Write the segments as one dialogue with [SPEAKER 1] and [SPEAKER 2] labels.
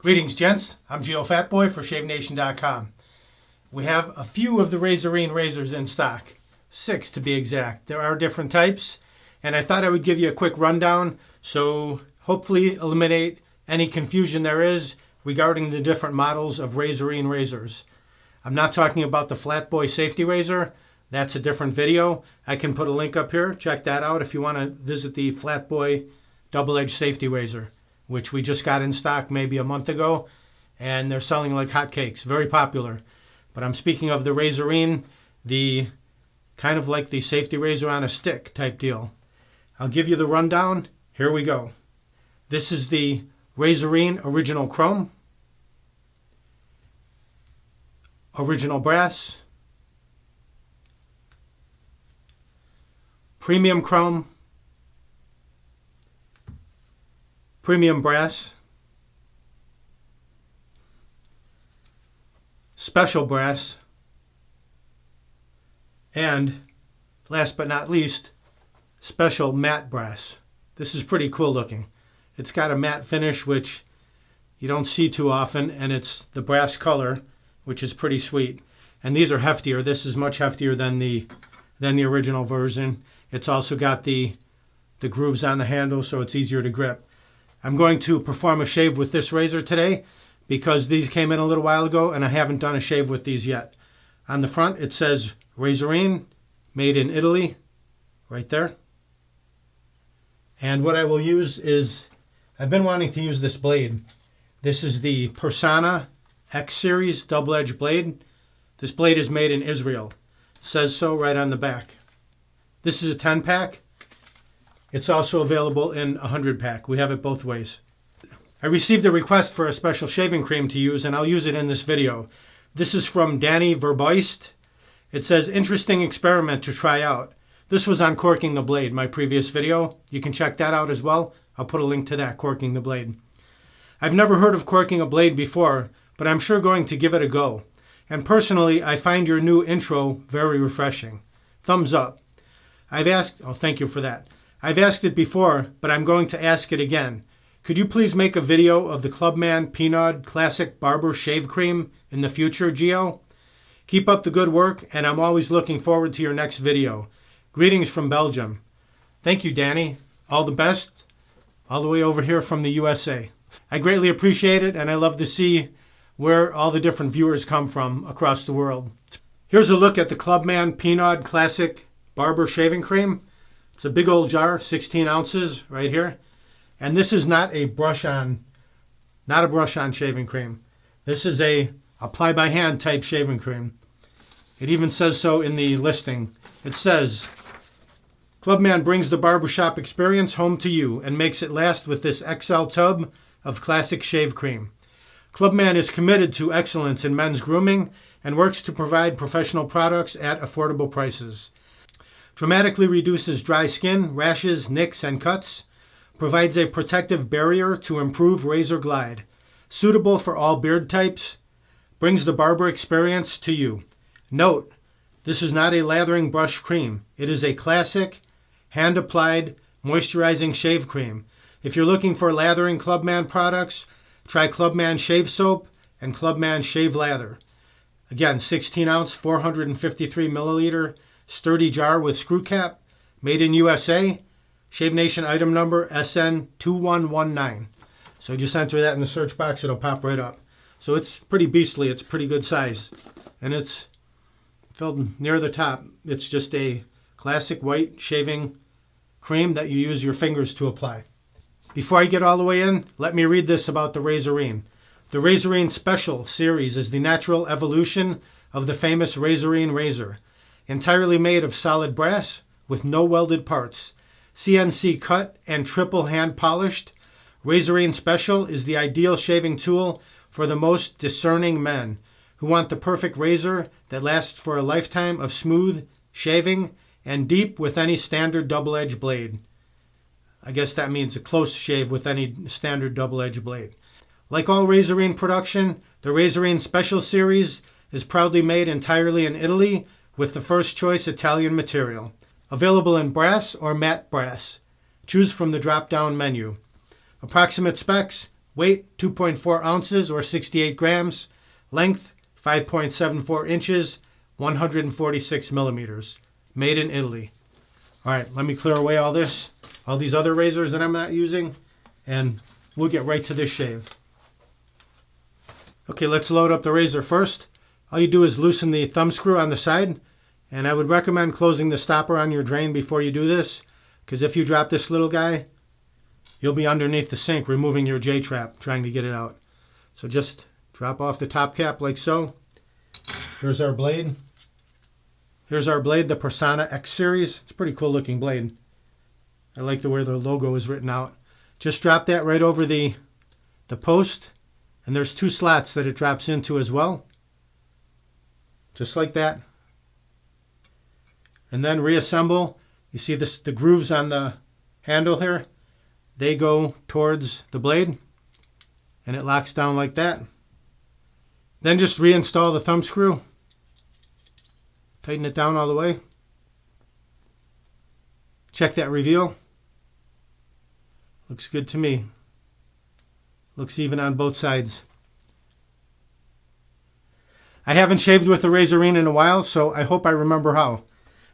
[SPEAKER 1] Greetings, gents. I'm Geofatboy for ShaveNation.com. We have a few of the Razorine razors in stock, 6 to be exact. There are different types, and I thought I would give you a quick rundown, so hopefully eliminate any confusion there is regarding the different models of Razorine razors. I'm not talking about the Flatboy safety razor. That's a different video. I can put a link up here. Check that out if you want to visit the Flatboy double-edged safety razor, which we just got in stock maybe a month ago, and they're selling like hotcakes. Very popular. But I'm speaking of the Razorine, the kind of like the safety razor on a stick type deal. I'll give you the rundown. Here we go. This is the Razorine Original Chrome, Original Brass, Premium Chrome, Premium Brass, Special Brass, and last but not least, Special Matte Brass. This is pretty cool looking. It's got a matte finish which you don't see too often, and it's the brass color, which is pretty sweet. And these are heftier. This is much heftier than the original version. It's also got the grooves on the handle, so it's easier to grip. I'm going to perform a shave with this razor today because these came in a little while ago and I haven't done a shave with these yet. On the front it says Razorine, made in Italy, right there. And what I will use is, I've been wanting to use this blade. This is the Persona X Series double-edged blade. This blade is made in Israel. It says so right on the back. This is a 10-pack. It's also available in a 100-pack. We have it both ways. I received a request for a special shaving cream to use, and I'll use it in this video. This is from Danny Verbuist. It says, interesting experiment to try out. This was on corking the blade, my previous video. You can check that out as well. I'll put a link to that, corking the blade. I've never heard of corking a blade before, but I'm sure going to give it a go. And personally, I find your new intro very refreshing. Thumbs up. Thank you for that. I've asked it before, but I'm going to ask it again. Could you please make a video of the Clubman Pinaud Classic Barber Shave Cream in the future, Geo? Keep up the good work, and I'm always looking forward to your next video. Greetings from Belgium. Thank you, Danny. All the best, all the way over here from the USA. I greatly appreciate it, and I love to see where all the different viewers come from across the world. Here's a look at the Clubman Pinaud Classic Barber Shaving Cream. It's a big old jar, 16 ounces right here. And this is not a brush-on shaving cream. This is a apply-by-hand type shaving cream. It even says so in the listing. It says, Clubman brings the barbershop experience home to you and makes it last with this XL tub of classic shave cream. Clubman is committed to excellence in men's grooming and works to provide professional products at affordable prices. Dramatically reduces dry skin, rashes, nicks, and cuts. Provides a protective barrier to improve razor glide. Suitable for all beard types. Brings the barber experience to you. Note, this is not a lathering brush cream. It is a classic, hand-applied, moisturizing shave cream. If you're looking for lathering Clubman products, try Clubman Shave Soap and Clubman Shave Lather. Again, 16 ounce, 453 milliliter, sturdy jar with screw cap, made in USA, Shave Nation item number SN2119. So just enter that in the search box, it'll pop right up. So it's pretty beastly, it's pretty good size. And it's filled near the top. It's just a classic white shaving cream that you use your fingers to apply. Before I get all the way in, let me read this about the Razorine. The Razorine Special Series is the natural evolution of the famous Razorine razor. Entirely made of solid brass with no welded parts. CNC cut and triple hand polished, Razorine Special is the ideal shaving tool for the most discerning men who want the perfect razor that lasts for a lifetime of smooth shaving and deep with any standard double-edged blade. I guess that means a close shave with any standard double-edged blade. Like all Razorine production, the Razorine Special Series is proudly made entirely in Italy with the first choice Italian material. Available in brass or matte brass. Choose from the drop-down menu. Approximate specs: Weight 2.4 ounces or 68 grams. Length 5.74 inches, 146 millimeters. Made in Italy. All right, let me clear away all these other razors that I'm not using, and we'll get right to this shave. Okay, let's load up the razor first. All you do is loosen the thumb screw on the side, and I would recommend closing the stopper on your drain before you do this, because if you drop this little guy, you'll be underneath the sink removing your J-trap trying to get it out. So just drop off the top cap like so. Here's our blade. Here's our blade, the Persona X Series. It's a pretty cool looking blade. I like the way the logo is written out. Just drop that right over the post, and there's 2 slots that it drops into as well. Just like that. And then reassemble. You see this, the grooves on the handle here? They go towards the blade, and it locks down like that. Then just reinstall the thumb screw. Tighten it down all the way. Check that reveal. Looks good to me. Looks even on both sides. I haven't shaved with a Razorine in a while, so I hope I remember how.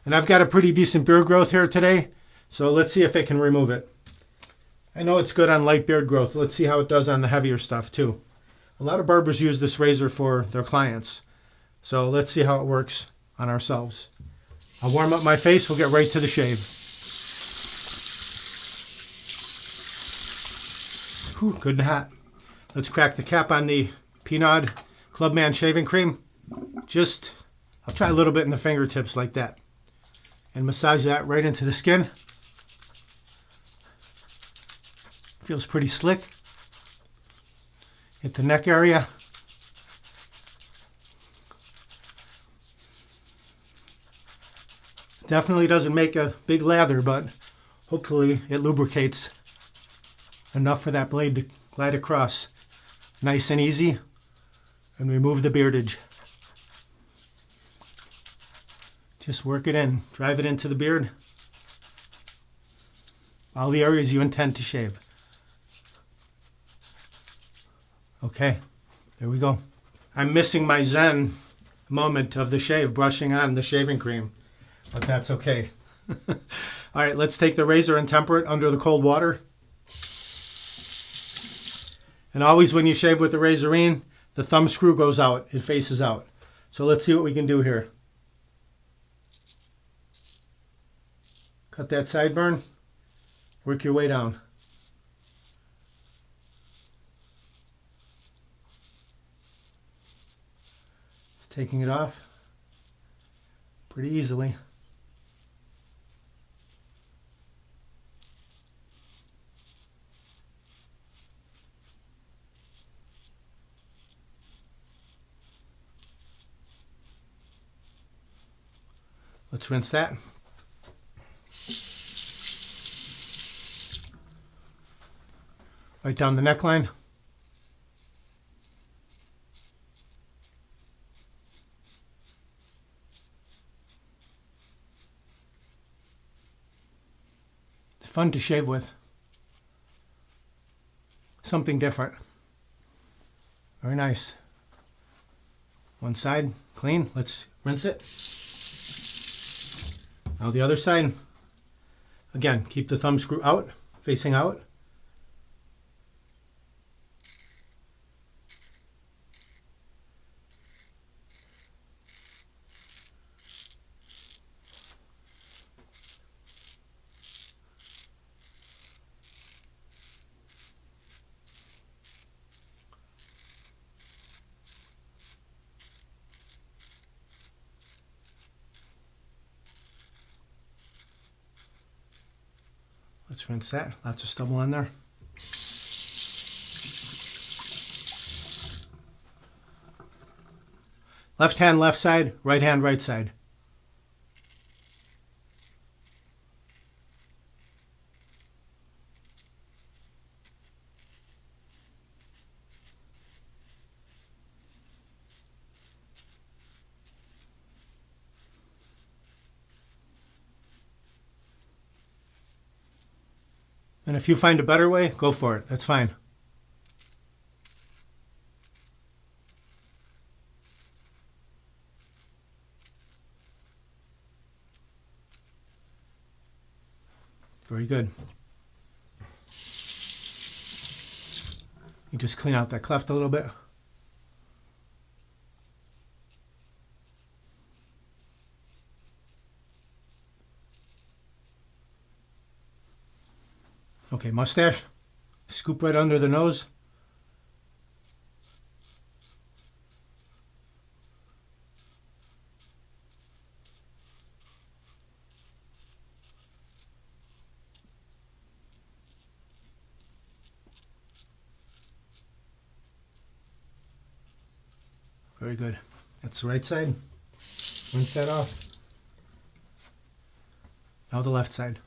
[SPEAKER 1] And I've got a pretty decent beard growth here today, so let's see if it can remove it. I know it's good on light beard growth. Let's see how it does on the heavier stuff too. A lot of barbers use this razor for their clients, so let's see how it works on ourselves. I'll warm up my face. We'll get right to the shave. Whew, good and hot. Let's crack the cap on the Pinod Clubman shaving cream. I'll try a little bit in the fingertips like that. And massage that right into the skin. Feels pretty slick. Hit the neck area. Definitely doesn't make a big lather, but hopefully it lubricates enough for that blade to glide across nice and easy and remove the beardage. Just work it in, drive it into the beard, all the areas you intend to shave. Okay, there we go. I'm missing my zen moment of the shave, brushing on the shaving cream, but that's okay. All right, let's take the razor and temper it under the cold water. And always when you shave with the Razorine, the thumb screw goes out, it faces out. So let's see what we can do here. Cut that sideburn, work your way down. Just taking it off pretty easily. Let's rinse that. Right down the neckline. It's fun to shave with. Something different. Very nice. One side clean. Let's rinse it. Now the other side. Again, keep the thumb screw out, facing out. Let's rinse that. Lots of stubble in there. Left hand, left side. Right hand, right side. And if you find a better way, go for it. That's fine. Very good. You just clean out that cleft a little bit. Okay, mustache. Scoop right under the nose. Very good. That's the right side. Rinse that off. Now the left side.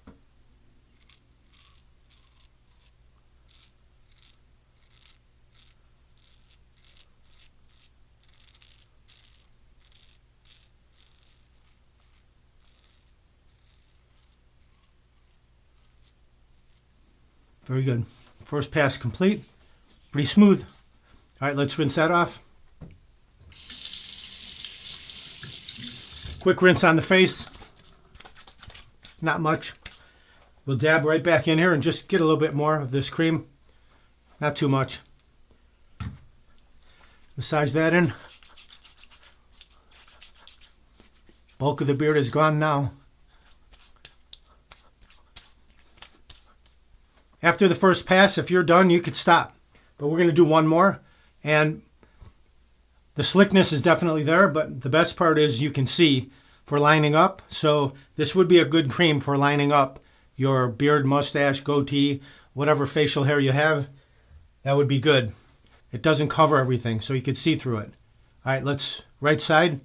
[SPEAKER 1] Very good. First pass complete. Pretty smooth. All right, let's rinse that off. Quick rinse on the face. Not much. We'll dab right back in here and just get a little bit more of this cream. Not too much. Massage that in. Bulk of the beard is gone now. After the first pass, if you're done, you could stop. But we're going to do one more. And the slickness is definitely there, but the best part is you can see for lining up. So this would be a good cream for lining up your beard, mustache, goatee, whatever facial hair you have. That would be good. It doesn't cover everything, so you could see through it. All right, let's right side,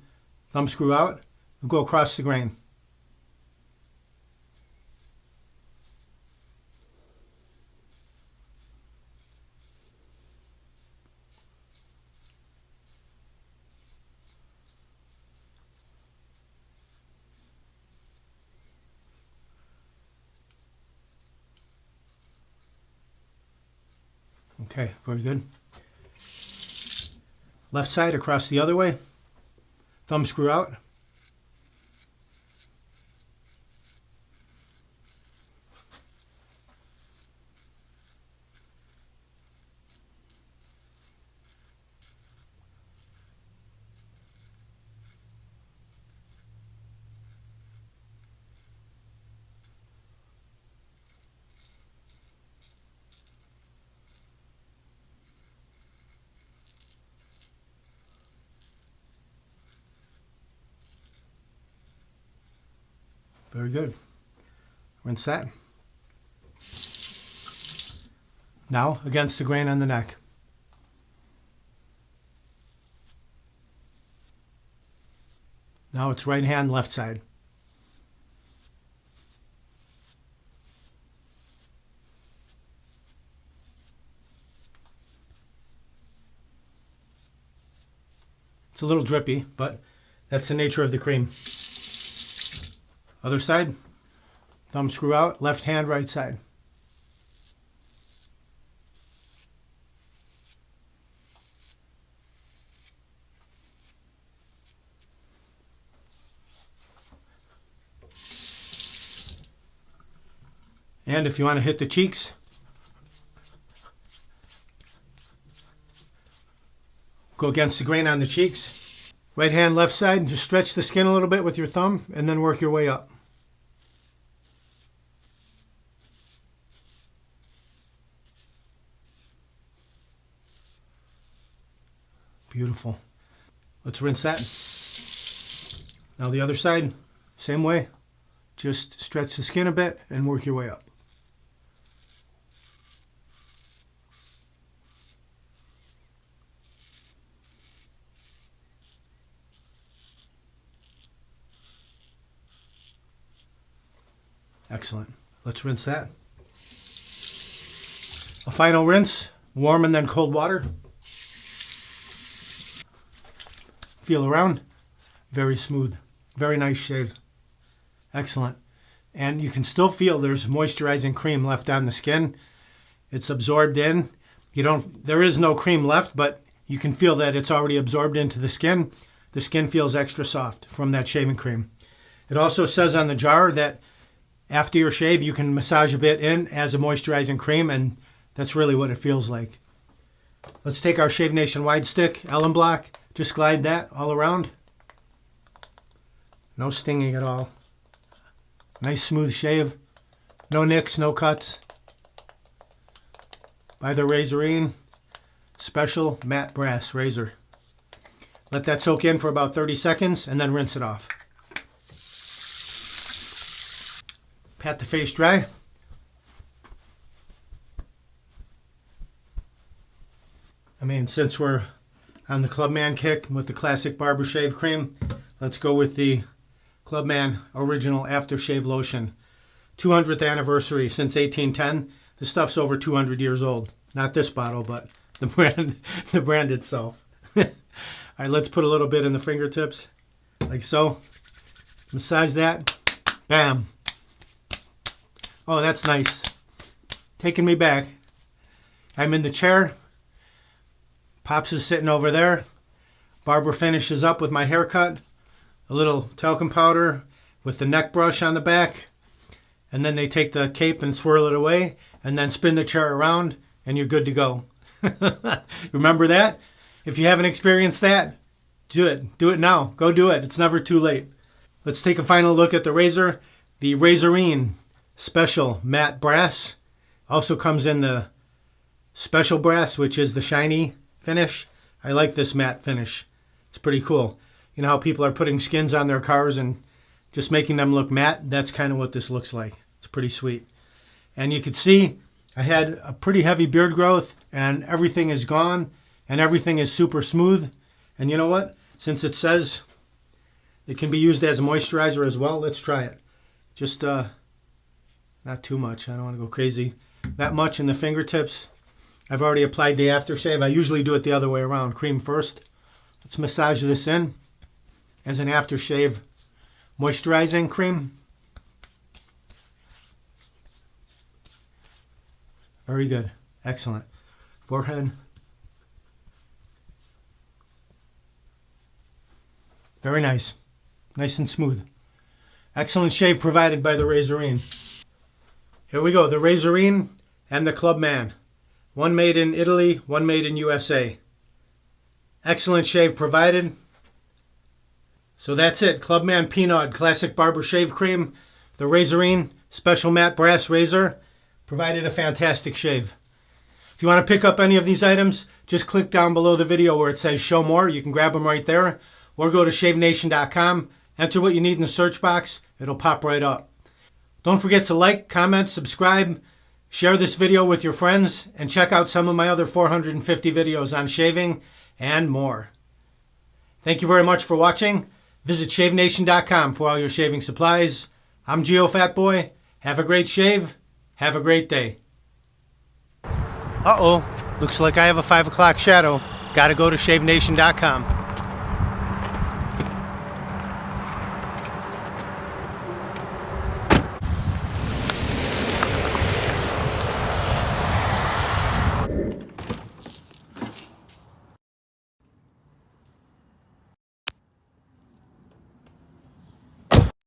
[SPEAKER 1] thumb screw out, we'll go across the grain. Okay, very good. Left side across the other way. Thumb screw out. Very good. Rinse that. Now against the grain on the neck. Now it's right hand, left side. It's a little drippy, but that's the nature of the cream. Other side, thumb screw out, left hand, right side. And if you want to hit the cheeks, go against the grain on the cheeks. Right hand, left side, just stretch the skin a little bit with your thumb and then work your way up. Beautiful. Let's rinse that. Now the other side, same way. Just stretch the skin a bit and work your way up. Excellent. Let's rinse that. A final rinse, warm and then cold water. Feel around. Very smooth. Very nice shave. Excellent. And you can still feel there's moisturizing cream left on the skin. It's absorbed in. There is no cream left, but you can feel that it's already absorbed into the skin. The skin feels extra soft from that shaving cream. It also says on the jar that after your shave, you can massage a bit in as a moisturizing cream, and that's really what it feels like. Let's take our Shave Nation wide stick, Allen block, just glide that all around. No stinging at all. Nice smooth shave. No nicks, no cuts. By the Razorine Special Matte Brass Razor. Let that soak in for about 30 seconds and then rinse it off. Pat the face dry. I mean, since we're on the Clubman kick with the classic barber shave cream, let's go with the Clubman Original Aftershave Lotion. 200th anniversary since 1810. This stuff's over 200 years old. Not this bottle, but the brand itself. All right, let's put a little bit in the fingertips, like so. Massage that. Bam. Oh, that's nice. Taking me back. I'm in the chair. Pops is sitting over there. Barber finishes up with my haircut. A little talcum powder with the neck brush on the back. And then they take the cape and swirl it away and then spin the chair around and you're good to go. Remember that? If you haven't experienced that, do it. Do it now. Go do it. It's never too late. Let's take a final look at the razor. The Razorine Special Matte Brass. Also comes in the Special Brass, which is the shiny finish. I like this matte finish. It's pretty cool. You know how people are putting skins on their cars and just making them look matte? That's kind of what this looks like. It's pretty sweet. And you can see I had a pretty heavy beard growth and everything is gone and everything is super smooth. And you know what? Since it says it can be used as a moisturizer as well, let's try it. Just not too much. I don't want to go crazy. That much in the fingertips. I've already applied the aftershave. I usually do it the other way around. Cream first. Let's massage this in as an aftershave moisturizing cream. Very good. Excellent. Forehead. Very nice. Nice and smooth. Excellent shave provided by the Razorine. Here we go. The Razorine and the Clubman. One made in Italy, one made in USA. Excellent shave provided. So that's it. Clubman Peanut Classic Barber Shave Cream. The Razorine Special Matte Brass Razor provided a fantastic shave. If you want to pick up any of these items, just click down below the video where it says show more. You can grab them right there. Or go to shavenation.com. Enter what you need in the search box. It'll pop right up. Don't forget to like, comment, subscribe, share this video with your friends, and check out some of my other 450 videos on shaving and more. Thank you very much for watching. Visit shavenation.com for all your shaving supplies. I'm Geofatboy. Have a great shave. Have a great day. Uh-oh. Looks like I have a 5 o'clock shadow. Gotta go to shavenation.com.